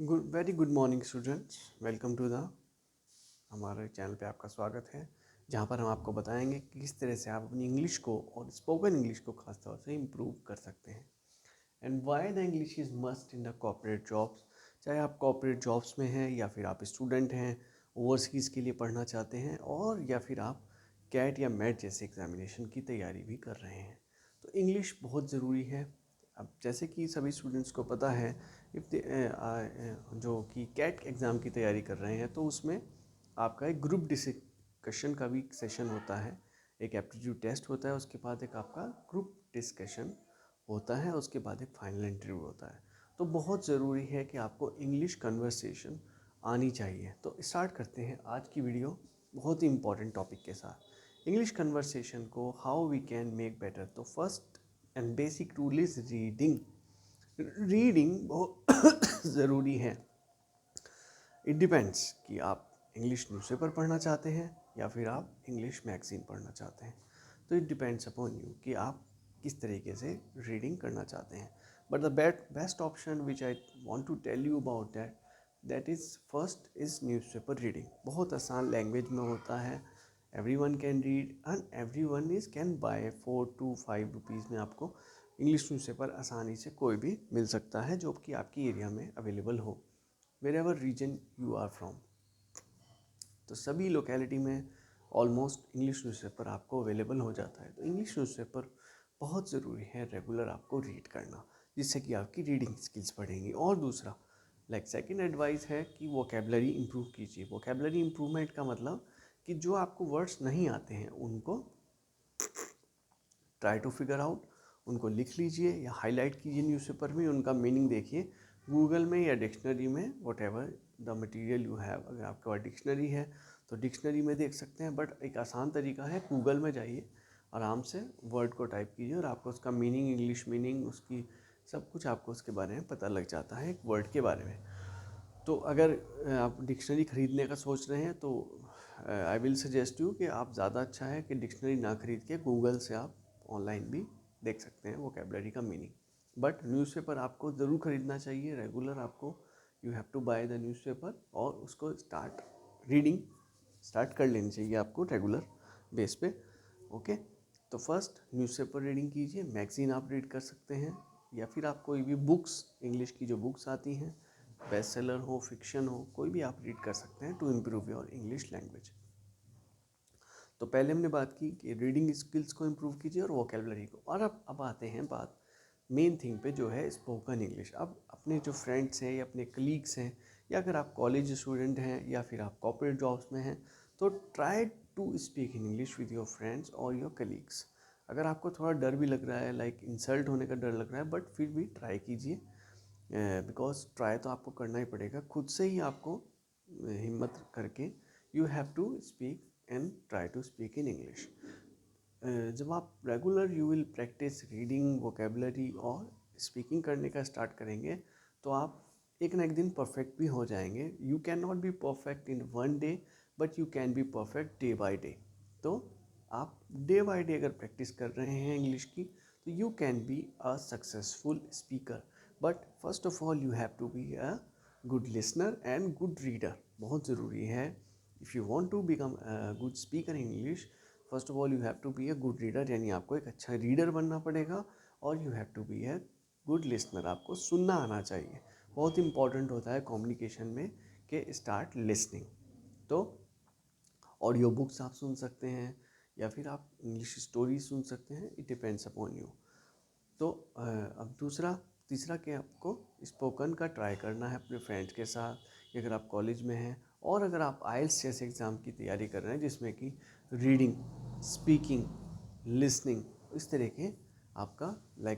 Very good morning students. Welcome to the हमारे channel पे आपका स्वागत है, जहाँ पर हम आपको बताएंगे कि किस तरह से आप अपनी इंग्लिश को और स्पोकन इंग्लिश को खास तौर से इम्प्रूव कर सकते हैं। And why the English is must in the corporate jobs. चाहे आप कॉर्पोरेट जॉब्स में हैं या फिर आप स्टूडेंट हैं, ओवरसीज़ के लिए पढ़ना चाहते हैं, और या फिर आप कैट या मैट जैसे एग्जामिनेशन की तैयारी भी कर रहे हैं, तो इंग्लिश बहुत ज़रूरी है। अब जैसे कि सभी स्टूडेंट्स को पता है, इफ जो कि कैट एग्ज़ाम की तैयारी कर रहे हैं, तो उसमें आपका एक ग्रुप डिस्कशन का भी सेशन होता है। एक एप्टीट्यूड टेस्ट होता है, उसके बाद एक आपका ग्रुप डिस्कशन होता है, उसके बाद एक फाइनल इंटरव्यू होता है। तो बहुत ज़रूरी है कि आपको इंग्लिश कन्वर्सेशन आनी चाहिए। तो स्टार्ट करते हैं आज की वीडियो बहुत ही इंपॉर्टेंट टॉपिक के साथ, इंग्लिश कन्वर्सेशन को how we can make better. तो first and basic rule is reading. Reading बहुत ज़रूरी है। इट डिपेंड्स कि आप इंग्लिश न्यूज़पेपर पढ़ना चाहते हैं या फिर आप इंग्लिश मैगज़ीन पढ़ना चाहते हैं। तो इट डिपेंड्स अपॉन यू कि आप किस तरीके से रीडिंग करना चाहते हैं। But the best option which I want to tell you about that is first is newspaper reading. बहुत आसान लैंग्वेज में होता है, everyone can read and everyone is can buy 4 to 5 rupees में आपको इंग्लिश न्यूज़पेपर आसानी से कोई भी मिल सकता है जो कि आपकी एरिया में अवेलेबल हो, wherever region you are from. तो सभी लोकेलिटी में ऑलमोस्ट इंग्लिश न्यूज़पेपर आपको अवेलेबल हो जाता है। तो इंग्लिश न्यूज़पेपर बहुत ज़रूरी है रेगुलर आपको रीड करना, जिससे कि आपकी रीडिंग स्किल्स बढ़ेंगी। और दूसरा सेकंड एडवाइस है कि वोकेबलरी इंप्रूव कीजिए। वोकेबलरी इंप्रूवमेंट का मतलब कि जो आपको वर्ड्स नहीं आते हैं उनको ट्राई टू फिगर आउट, उनको लिख लीजिए या हाईलाइट कीजिए न्यूज़पेपर में, उनका मीनिंग देखिए गूगल में या डिक्शनरी में, what ever the material you have. अगर आपके पास डिक्शनरी है तो डिक्शनरी में देख सकते हैं, बट एक आसान तरीका है, गूगल में जाइए, आराम से वर्ड को टाइप कीजिए और आपको उसका मीनिंग, इंग्लिश मीनिंग, उसकी सब कुछ आपको उसके बारे में पता लग जाता है, एक वर्ड के बारे में। तो अगर आप डिक्शनरी ख़रीदने का सोच रहे हैं तो आई विल सजेस्ट यू कि आप ज़्यादा अच्छा है कि डिक्शनरी ना ख़रीद के गूगल से आप ऑनलाइन भी देख सकते हैं वोकेबलरी का मीनिंग। बट न्यूज़पेपर आपको ज़रूर ख़रीदना चाहिए रेगुलर। आपको you have to buy the newspaper और उसको रीडिंग स्टार्ट कर लेनी चाहिए आपको रेगुलर बेस पे। ओके, तो फर्स्ट न्यूज़पेपर रीडिंग कीजिए, मैगज़ीन आप रीड कर सकते हैं, या फिर आप कोई भी बुक्स, इंग्लिश की जो बुक्स आती हैं, बेस्ट सेलर हो, फिक्शन हो, कोई भी आप रीड कर सकते हैं to improve your English language. तो पहले हमने बात की कि रीडिंग स्किल्स को इम्प्रूव कीजिए और वोकेबलरी को। और अब आते हैं बात मेन थिंग पे, जो है स्पोकन इंग्लिश। अब अपने जो फ्रेंड्स हैं या अपने कलीग्स हैं, या अगर आप कॉलेज स्टूडेंट हैं या फिर आप कॉर्पोरेट जॉब्स में हैं, तो try to speak in English with your friends और योर कलीग्स। अगर आपको थोड़ा डर भी लग रहा है, इंसल्ट होने का डर लग रहा है, बट फिर भी ट्राई कीजिए, बिकॉज ट्राई तो आपको करना ही पड़ेगा। खुद से ही आपको हिम्मत करके you have to speak and try to speak in English. जब आप regular you will practice reading, vocabulary और स्पीकिंग करने का स्टार्ट करेंगे, तो आप एक ना एक दिन परफेक्ट भी हो जाएंगे। You can not be perfect in one day, but you can be perfect day by day. तो आप डे बाय डे अगर प्रैक्टिस कर रहे हैं इंग्लिश की, तो you can be a successful speaker. But first of all you have to be a good listener and good reader. बहुत ज़रूरी है। If you want to become a good speaker in English, first of all you have to be a good reader, यानी आपको एक अच्छा reader बनना पड़ेगा। और you have to be a good listener, आपको सुनना आना चाहिए। बहुत इंपॉर्टेंट होता है कम्युनिकेशन में कि स्टार्ट लिसनिंग। तो ऑडियो बुक्स आप सुन सकते हैं या फिर आप इंग्लिश स्टोरी सुन सकते हैं, इट डिपेंड्स अपॉन यू। तो अब तीसरा कि आपको स्पोकन का ट्राई करना है अपने फ्रेंड्स के साथ, अगर आप कॉलेज में हैं, और अगर आप आइल्स जैसे एग्ज़ाम की तैयारी कर रहे हैं जिसमें कि रीडिंग, स्पीकिंग, लिसनिंग, इस तरह के आपका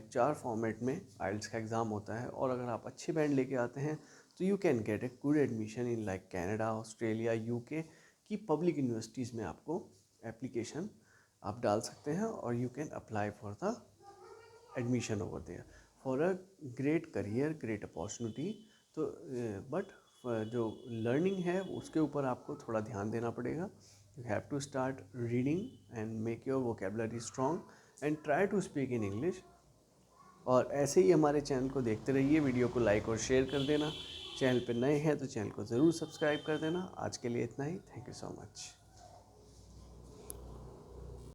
4 फॉर्मेट में आइल्स का एग्ज़ाम होता है। और अगर आप अच्छे बैंड लेके आते हैं तो you can get a good admission in Canada, Australia, UK की पब्लिक यूनिवर्सिटीज़ में आपको एप्लीकेशन आप डाल सकते हैं और you can apply for the admission over there for a great career, great opportunity. तो बट जो लर्निंग है उसके ऊपर आपको थोड़ा ध्यान देना पड़ेगा। You have to start reading and make your vocabulary strong and try to speak in English. और ऐसे ही हमारे चैनल को देखते रहिए, वीडियो को लाइक और शेयर कर देना। चैनल पे नए हैं तो चैनल को ज़रूर सब्सक्राइब कर देना। आज के लिए इतना ही। Thank you so much.